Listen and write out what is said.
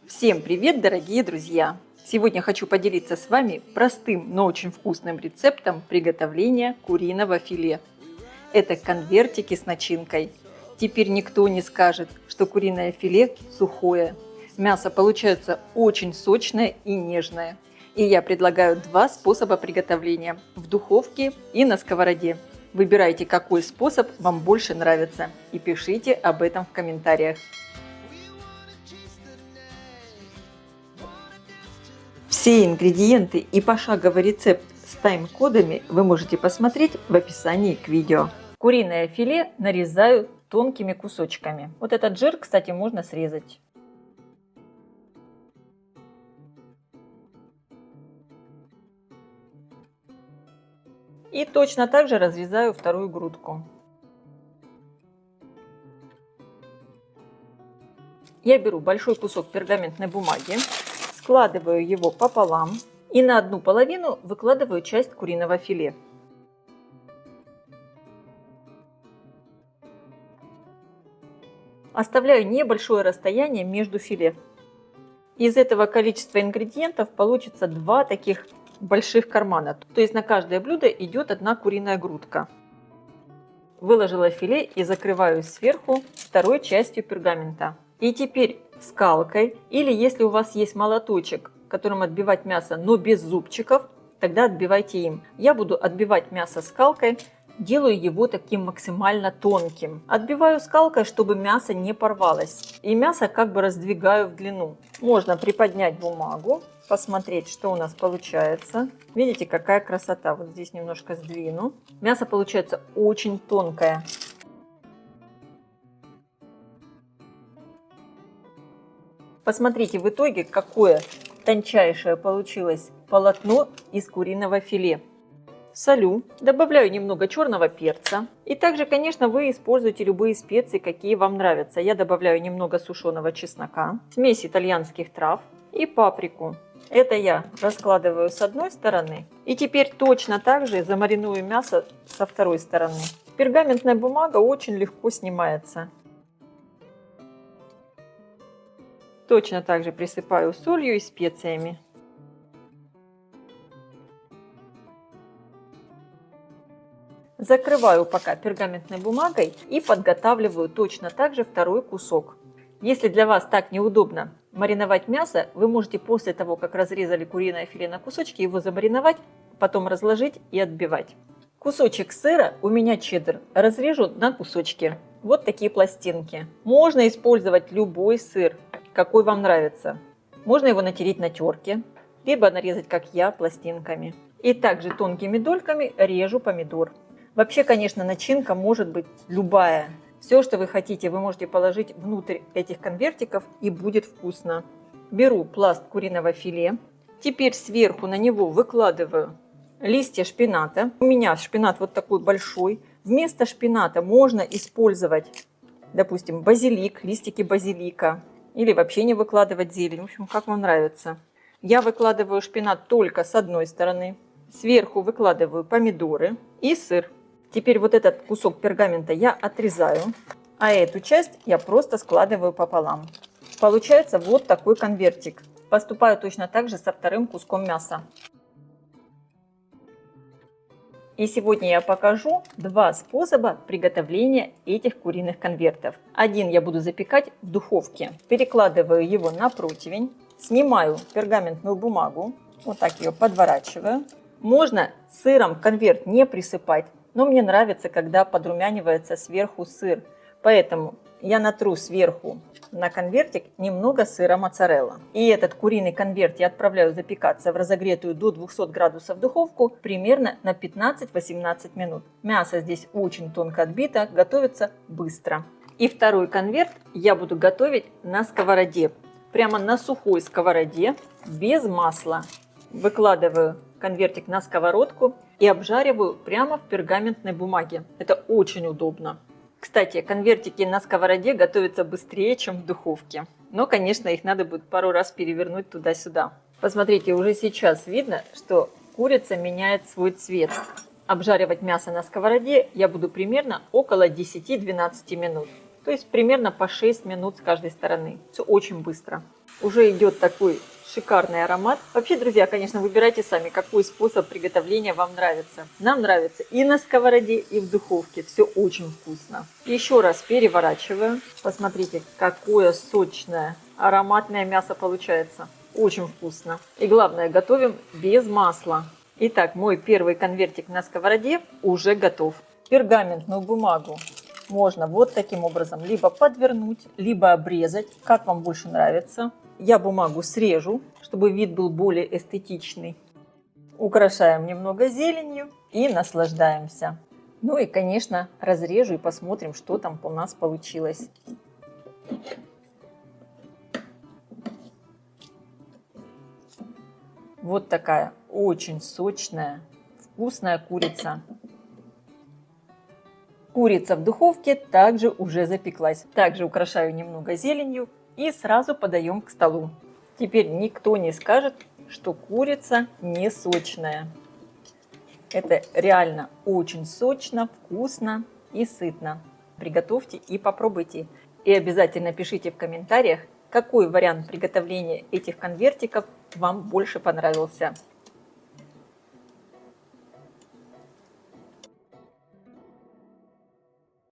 Всем привет, дорогие друзья! Сегодня хочу поделиться с вами простым, но очень вкусным рецептом приготовления куриного филе. Это конвертики с начинкой. Теперь никто не скажет, что куриное филе сухое. Мясо получается очень сочное и нежное. И я предлагаю два способа приготовления – в духовке и на сковороде. Выбирайте, какой способ вам больше нравится, и пишите об этом в комментариях. Все ингредиенты и пошаговый рецепт с тайм-кодами вы можете посмотреть в описании к видео. Куриное филе нарезаю тонкими кусочками. Вот этот жир, кстати, можно срезать. И точно так же разрезаю вторую грудку. Я беру большой кусок пергаментной бумаги, складываю его пополам и на одну половину выкладываю часть куриного филе. Оставляю небольшое расстояние между филе. Из этого количества ингредиентов получится два таких больших кармана. То есть на каждое блюдо идет одна куриная грудка. Выложила филе и закрываю сверху второй частью пергамента. И теперь скалкой, или если у вас есть молоточек, которым отбивать мясо, но без зубчиков, тогда отбивайте им. Я буду отбивать мясо скалкой, делаю его таким максимально тонким. Отбиваю скалкой, чтобы мясо не порвалось. И мясо как бы раздвигаю в длину. Можно приподнять бумагу, посмотреть, что у нас получается. Видите, какая красота. Вот здесь немножко сдвину. Мясо получается очень тонкое. Посмотрите в итоге, какое тончайшее получилось полотно из куриного филе. Солю, добавляю немного черного перца. И также, конечно, вы используете любые специи, какие вам нравятся. Я добавляю немного сушеного чеснока, смесь итальянских трав и паприку. Это я раскладываю с одной стороны. И теперь точно так же замариную мясо со второй стороны. Пергаментная бумага очень легко снимается. Точно так же присыпаю солью и специями. Закрываю пока пергаментной бумагой и подготавливаю точно так же второй кусок. Если для вас так неудобно мариновать мясо, вы можете после того, как разрезали куриное филе на кусочки, его замариновать, потом разложить и отбивать. Кусочек сыра, у меня чеддер, разрежу на кусочки. Вот такие пластинки. Можно использовать любой сыр, какой вам нравится. Можно его натереть на терке, либо нарезать, как я, пластинками. И также тонкими дольками режу помидор. Вообще, конечно, начинка может быть любая. Все, что вы хотите, вы можете положить внутрь этих конвертиков, и будет вкусно. Беру пласт куриного филе. Теперь сверху на него выкладываю листья шпината. У меня шпинат вот такой большой. Вместо шпината можно использовать, допустим, базилик, листики базилика. Или вообще не выкладывать зелень. В общем, как вам нравится. Я выкладываю шпинат только с одной стороны. Сверху выкладываю помидоры и сыр. Теперь вот этот кусок пергамента я отрезаю. А эту часть я просто складываю пополам. Получается вот такой конвертик. Поступаю точно так же со вторым куском мяса. И сегодня я покажу два способа приготовления этих куриных конвертов. Один я буду запекать в духовке. Перекладываю его на противень, снимаю пергаментную бумагу, вот так ее подворачиваю. Можно сыром конверт не присыпать, но мне нравится, когда подрумянивается сверху сыр. Поэтому я натру сверху на конвертик немного сыра моцарелла. И этот куриный конверт я отправляю запекаться в разогретую до 200 градусов духовку примерно на 15-18 минут. Мясо здесь очень тонко отбито, готовится быстро. И второй конверт я буду готовить на сковороде. Прямо на сухой сковороде, без масла. Выкладываю конвертик на сковородку и обжариваю прямо в пергаментной бумаге. Это очень удобно. Кстати, конвертики на сковороде готовятся быстрее, чем в духовке. Но, конечно, их надо будет пару раз перевернуть туда-сюда. Посмотрите, уже сейчас видно, что курица меняет свой цвет. Обжаривать мясо на сковороде я буду примерно около 10-12 минут. То есть примерно по 6 минут с каждой стороны. Все очень быстро. Уже идет такой шикарный аромат. Вообще, друзья, конечно, выбирайте сами, какой способ приготовления вам нравится. Нам нравится и на сковороде, и в духовке. Все очень вкусно. Еще раз переворачиваю. Посмотрите, какое сочное, ароматное мясо получается. Очень вкусно. И главное, готовим без масла. Итак, мой первый конвертик на сковороде уже готов. Пергаментную бумагу можно вот таким образом либо подвернуть, либо обрезать, как вам больше нравится. Я бумагу срежу, чтобы вид был более эстетичный. Украшаем немного зеленью и наслаждаемся. Ну и, конечно, разрежу и посмотрим, что там у нас получилось. Вот такая очень сочная, вкусная курица. Курица в духовке также уже запеклась. Также украшаю немного зеленью и сразу подаем к столу. Теперь никто не скажет, что курица не сочная. Это реально очень сочно, вкусно и сытно. Приготовьте и попробуйте. И обязательно пишите в комментариях, какой вариант приготовления этих конвертиков вам больше понравился.